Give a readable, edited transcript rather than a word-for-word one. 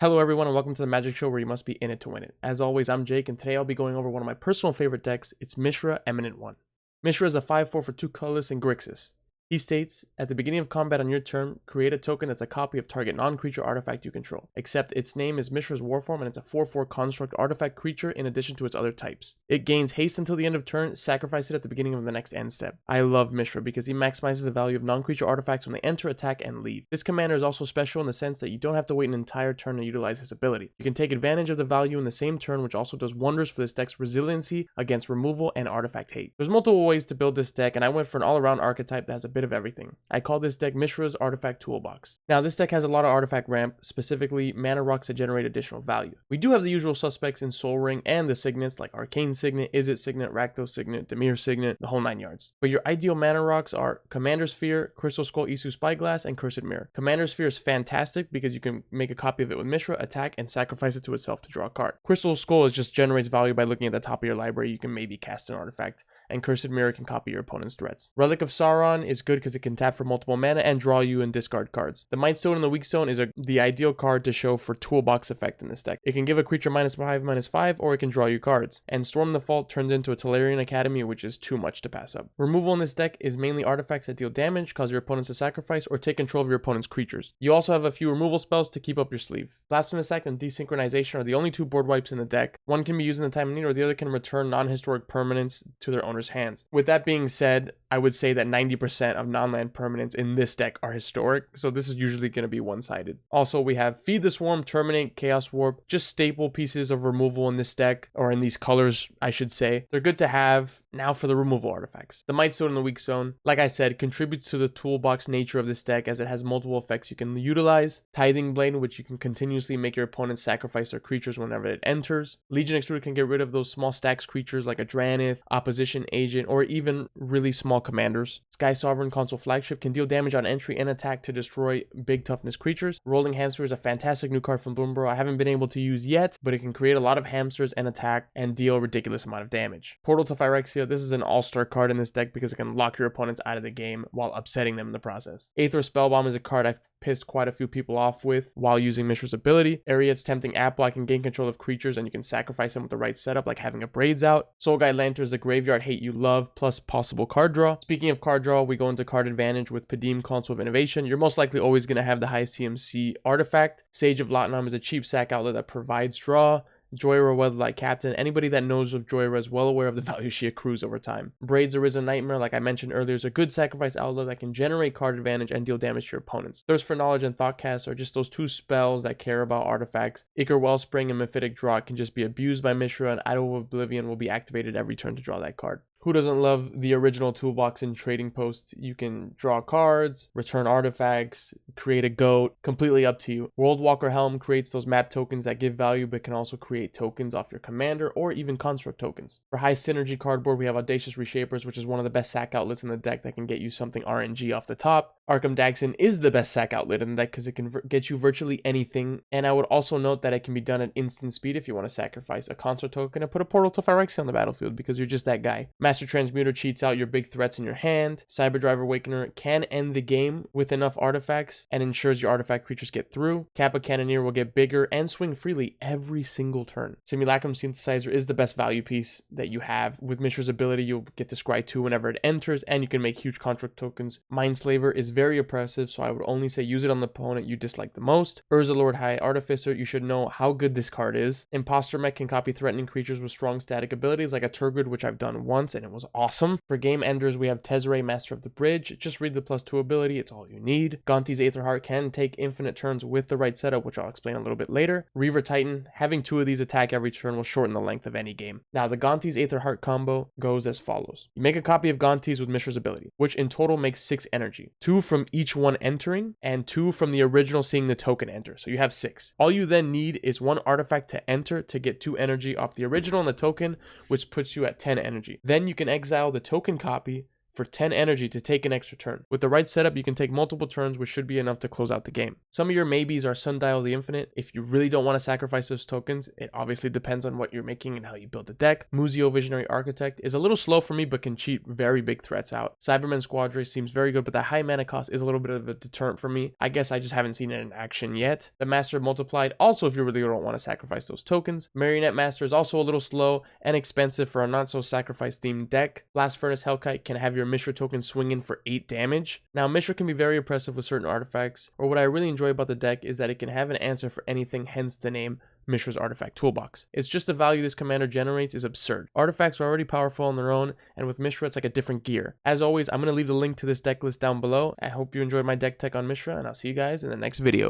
Hello everyone and welcome to the Magic Show where you must be in it to win it. As always, I'm Jake and today I'll be going over one of my personal favorite decks. It's Mishra Eminent 1. Mishra is a 5/4 for 2 colorless and Grixis. He states, at the beginning of combat on your turn, create a token that's a copy of target non-creature artifact you control, except its name is Mishra's Warform and it's a 4/4 construct artifact creature in addition to its other types. It gains haste until the end of turn, sacrifice it at the beginning of the next end step. I love Mishra because he maximizes the value of non-creature artifacts when they enter, attack, and leave. This commander is also special in the sense that you don't have to wait an entire turn to utilize his ability. You can take advantage of the value in the same turn, which also does wonders for this deck's resiliency against removal and artifact hate. There's multiple ways to build this deck and I went for an all-around archetype that has a bit of everything. I call this deck Mishra's Artifact Toolbox. Now this deck has a lot of artifact ramp, specifically mana rocks that generate additional value. We do have the usual suspects in Soul Ring and the signets like Arcane Signet, Izzet Signet, Rakdos Signet, Dimir Signet, the whole 9 yards. But your ideal mana rocks are Commander Sphere, Crystal Skull Isu Spyglass, and Cursed Mirror. Commander Sphere is fantastic because you can make a copy of it with Mishra, attack, and sacrifice it to itself to draw a card. Crystal Skull just generates value by looking at the top of your library. You can maybe cast an artifact, and Cursed Mirror can copy your opponent's threats. Relic of Sauron is good because it can tap for multiple mana and draw you and discard cards. The Might Stone and the Weak Stone is the ideal card to show for toolbox effect in this deck. It can give a creature -5/-5, or it can draw you cards. And Storm the Fault turns into a Tolarian Academy, which is too much to pass up. Removal in this deck is mainly artifacts that deal damage, cause your opponents to sacrifice, or take control of your opponent's creatures. You also have a few removal spells to keep up your sleeve. Blasphemous Act and Desynchronization are the only two board wipes in the deck. One can be used in the time of need, or the other can return non-historic permanents to their owner's hands. With that being said, I would say that 90% of non-land permanents in this deck are historic, so this is usually going to be one-sided. Also, we have Feed the Swarm, Terminate, Chaos Warp, just staple pieces of removal in this deck, or in these colors, I should say. They're good to have. Now for the removal artifacts. The Might Stone and the Weak Stone, like I said, contributes to the toolbox nature of this deck as it has multiple effects you can utilize. Tithing Blade, which you can continuously make your opponents sacrifice their creatures whenever it enters. Legion Extruder can get rid of those small stacks creatures like a Dranith, Opposition Agent, or even really small commanders. Sky Sovereign Console Flagship can deal damage on entry and attack to destroy big toughness creatures. Rolling Hamster is a fantastic new card from Bloomborough I haven't been able to use yet, but it can create a lot of hamsters and attack and deal a ridiculous amount of damage. Portal to Phyrexia, this is an all-star card in this deck because it can lock your opponents out of the game while upsetting them in the process. Aether Spellbomb is a card I've pissed quite a few people off with while using Mishra's ability. Ariad's Tempting Apple, I can gain control of creatures and you can sacrifice them with the right setup like having a Braids out. Soul Guide Lantern is a graveyard hate you love plus possible card draw. Speaking of card draw, we go into card advantage with Padim Console of Innovation. You're most likely always going to have the highest CMC artifact. Sage of Latnam is a cheap sack outlet that provides draw. Joyra Weatherlight Captain, anybody that knows of Joyra is well aware of the value she accrues over time. Braid's Arisen Nightmare, like I mentioned earlier, is a good sacrifice outlet that can generate card advantage and deal damage to your opponents. Thirst for Knowledge and Thoughtcast are just those two spells that care about artifacts. Ichor Wellspring and Mephitic Draw can just be abused by Mishra, and Idol of Oblivion will be activated every turn to draw that card. Who doesn't love the original toolbox in Trading Post? You can draw cards, return artifacts, create a goat, completely up to you. Worldwalker Helm creates those map tokens that give value but can also create tokens off your commander or even construct tokens. For high synergy cardboard, we have Audacious Reshapers, which is one of the best sack outlets in the deck that can get you something RNG off the top. Arkham Daxon is the best sack outlet in the deck because it can get you virtually anything, and I would also note that it can be done at instant speed if you want to sacrifice a construct token and put a Portal to Phyrexia on the battlefield because you're just that guy. Master Transmuter cheats out your big threats in your hand. Cyberdrive Awakener can end the game with enough artifacts and ensures your artifact creatures get through. Kappa Cannoneer will get bigger and swing freely every single turn. Simulacrum Synthesizer is the best value piece that you have. With Mishra's ability, you'll get to scry 2 whenever it enters, and you can make huge construct tokens. Mindslaver is very oppressive, so I would only say use it on the opponent you dislike the most. Urza Lord High Artificer, you should know how good this card is. Imposter Mech can copy threatening creatures with strong static abilities like a Turgid, which I've done once and it was awesome. For game enders, we have Tezzeret, Master of the Bridge. Just read the +2 ability, it's all you need. Gonti's Aether Heart can take infinite turns with the right setup, which I'll explain a little bit later. Reaver Titan, having 2 of these attack every turn will shorten the length of any game. Now, the Gonti's Aether Heart combo goes as follows. You make a copy of Gonti's with Mishra's ability, which in total makes 6 energy. 2 from each one entering, and 2 from the original seeing the token enter. So you have 6. All you then need is 1 artifact to enter to get 2 energy off the original and the token, which puts you at 10 energy. Then you can exile the token copy, for 10 energy to take an extra turn. With the right setup, you can take multiple turns, which should be enough to close out the game. Some of your maybes are Sundial the Infinite. If you really don't want to sacrifice those tokens, it obviously depends on what you're making and how you build the deck. Muzio Visionary Architect is a little slow for me, but can cheat very big threats out. Cyberman Squadron seems very good, but the high mana cost is a little bit of a deterrent for me. I guess I just haven't seen it in action yet. The Master of Multiplied, also if you really don't want to sacrifice those tokens. Marionette Master is also a little slow and expensive for a not so sacrifice themed deck. Blast Furnace Hellkite can have your Mishra token swing in for 8 damage. Now Mishra can be very oppressive with certain artifacts, or what I really enjoy about the deck is that it can have an answer for anything, hence the name Mishra's Artifact Toolbox. It's just the value this commander generates is absurd. Artifacts are already powerful on their own, and with Mishra it's like a different gear. As always, I'm going to leave the link to this deck list down below. I hope you enjoyed my deck tech on Mishra, and I'll see you guys in the next video.